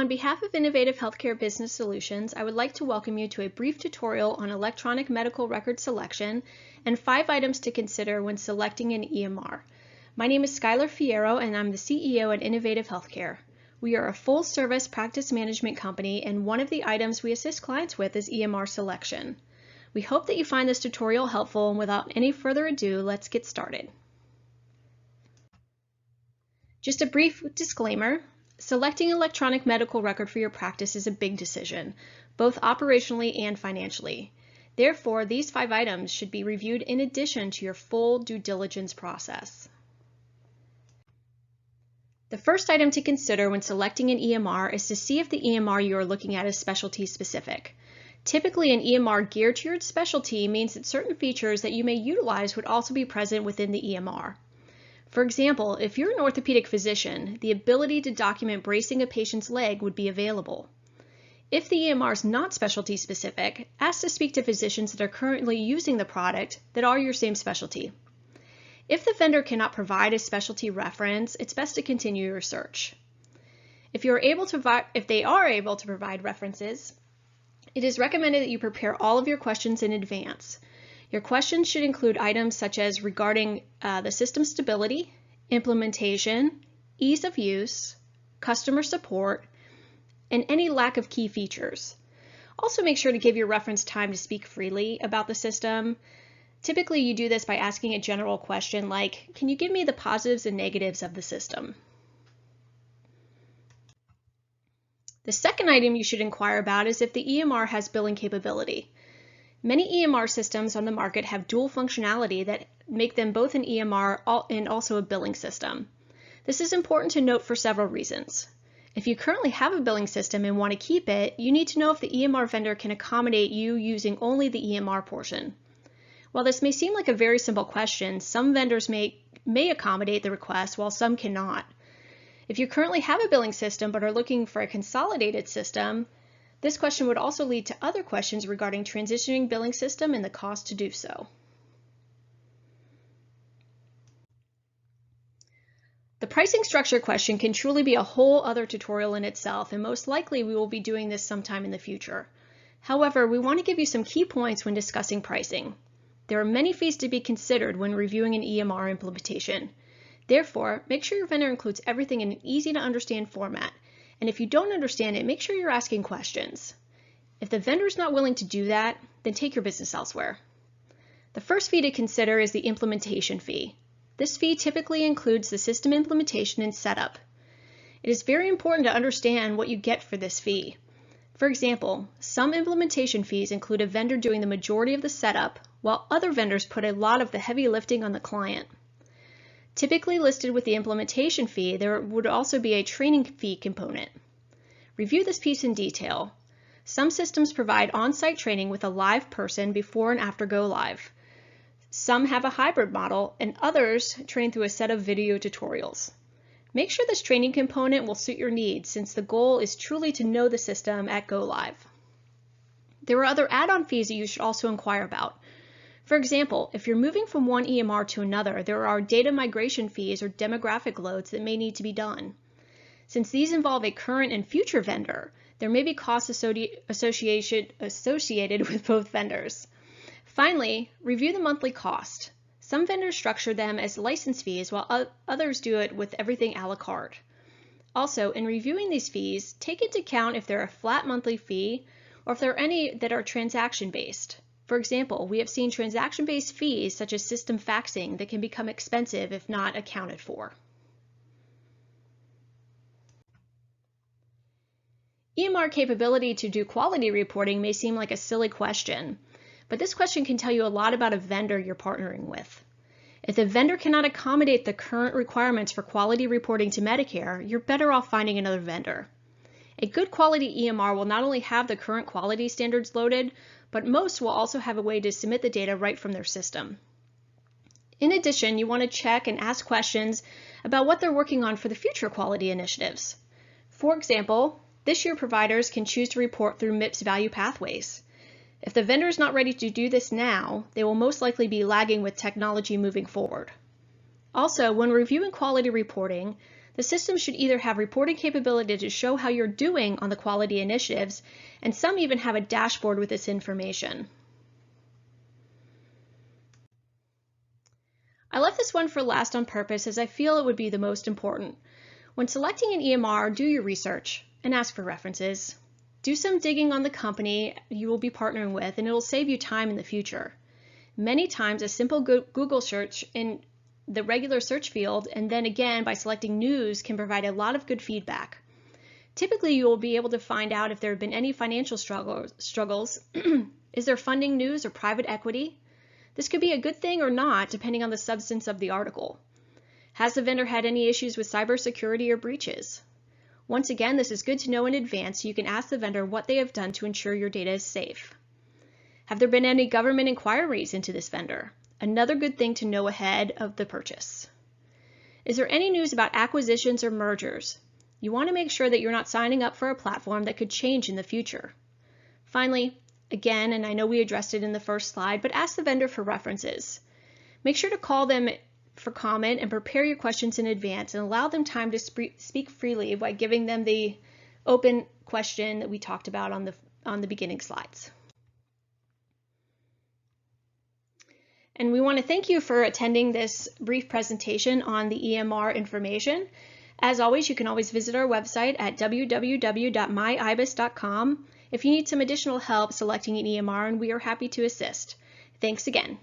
behalf of Innovative Healthcare Business Solutions, I would like to welcome you to a brief tutorial on electronic medical record selection and 5 items to consider when selecting an EMR. My name is Skylar Fierro and I'm the CEO at Innovative Healthcare. We are a full-service practice management company, and one of the items we assist clients with is EMR selection. We hope that you find this tutorial helpful, and without any further ado, let's get started. Just a brief disclaimer. Selecting electronic medical record for your practice is a big decision, both operationally and financially. Therefore, these 5 items should be reviewed in addition to your full due diligence process. The first item to consider when selecting an EMR is to see if the EMR you are looking at is specialty specific. Typically, an EMR geared to your specialty means that certain features that you may utilize would also be present within the EMR. For example, if you're an orthopedic physician, the ability to document bracing a patient's leg would be available. If the EMR is not specialty specific, ask to speak to physicians that are currently using the product that are your same specialty. If the vendor cannot provide a specialty reference, it's best to continue your search. If they are able to provide references, it is recommended that you prepare all of your questions in advance. Your questions should include items such as regarding the system stability, implementation, ease of use, customer support, and any lack of key features. Also, make sure to give your reference time to speak freely about the system. Typically, you do this by asking a general question like, "Can you give me the positives and negatives of the system?" The second item you should inquire about is if the EMR has billing capability. Many EMR systems on the market have dual functionality that make them both an EMR and also a billing system. This is important to note for several reasons. If you currently have a billing system and want to keep it, you need to know if the EMR vendor can accommodate you using only the EMR portion. While this may seem like a very simple question, some vendors may accommodate the request while some cannot. If you currently have a billing system but are looking for a consolidated system, this question would also lead to other questions regarding transitioning billing system and the cost to do so. The pricing structure question can truly be a whole other tutorial in itself, and most likely we will be doing this sometime in the future. However, we want to give you some key points when discussing pricing. There are many fees to be considered when reviewing an EMR implementation. Therefore, make sure your vendor includes everything in an easy to understand format. And if you don't understand it, make sure you're asking questions. If the vendor is not willing to do that, then take your business elsewhere. The first fee to consider is the implementation fee. This fee typically includes the system implementation and setup. It is very important to understand what you get for this fee. For example, some implementation fees include a vendor doing the majority of the setup, while other vendors put a lot of the heavy lifting on the client. Typically listed with the implementation fee, there would also be a training fee component. Review this piece in detail. Some systems provide on-site training with a live person before and after go live. Some have a hybrid model, and others train through a set of video tutorials. Make sure this training component will suit your needs, since the goal is truly to know the system at go live. There are other add-on fees that you should also inquire about. For example, if you're moving from one EMR to another, there are data migration fees or demographic loads that may need to be done. Since these involve a current and future vendor, there may be costs associated with both vendors. Finally, review the monthly cost. Some vendors structure them as license fees, while others do it with everything a la carte. Also, in reviewing these fees, take into account if they're a flat monthly fee or if there are any that are transaction-based. For example, we have seen transaction-based fees such as system faxing that can become expensive if not accounted for. EMR capability to do quality reporting may seem like a silly question, but this question can tell you a lot about a vendor you're partnering with. If the vendor cannot accommodate the current requirements for quality reporting to Medicare, you're better off finding another vendor. A good quality EMR will not only have the current quality standards loaded, but most will also have a way to submit the data right from their system. In addition, you want to check and ask questions about what they're working on for the future quality initiatives. For example, this year providers can choose to report through MIPS value pathways. If the vendor is not ready to do this now, they will most likely be lagging with technology moving forward. Also, when reviewing quality reporting, The system should either have reporting capability to show how you're doing on the quality initiatives, and some even have a dashboard with this information. I left this one for last on purpose as I feel it would be the most important. When selecting an EMR, do your research and ask for references. Do some digging on the company you will be partnering with, and it will save you time in the future. Many times, a simple Google search in the regular search field, and then again by selecting news, can provide a lot of good feedback. Typically, you will be able to find out if there have been any financial struggles. Is there funding news or private equity? This could be a good thing or not, depending on the substance of the article. Has the vendor had any issues with cybersecurity or breaches? Once again, this is good to know in advance so you can ask the vendor what they have done to ensure your data is safe. Have there been any government inquiries into this vendor? Another good thing to know ahead of the purchase. Is there any news about acquisitions or mergers? You want to make sure that you're not signing up for a platform that could change in the future. Finally, again, and I know we addressed it in the first slide, but ask the vendor for references. Make sure to call them for comment and prepare your questions in advance, and allow them time to speak freely by giving them the open question that we talked about on the beginning slides. And we want to thank you for attending this brief presentation on the EMR information. As always, you can always visit our website at www.myibis.com if you need some additional help selecting an EMR, and we are happy to assist. Thanks again.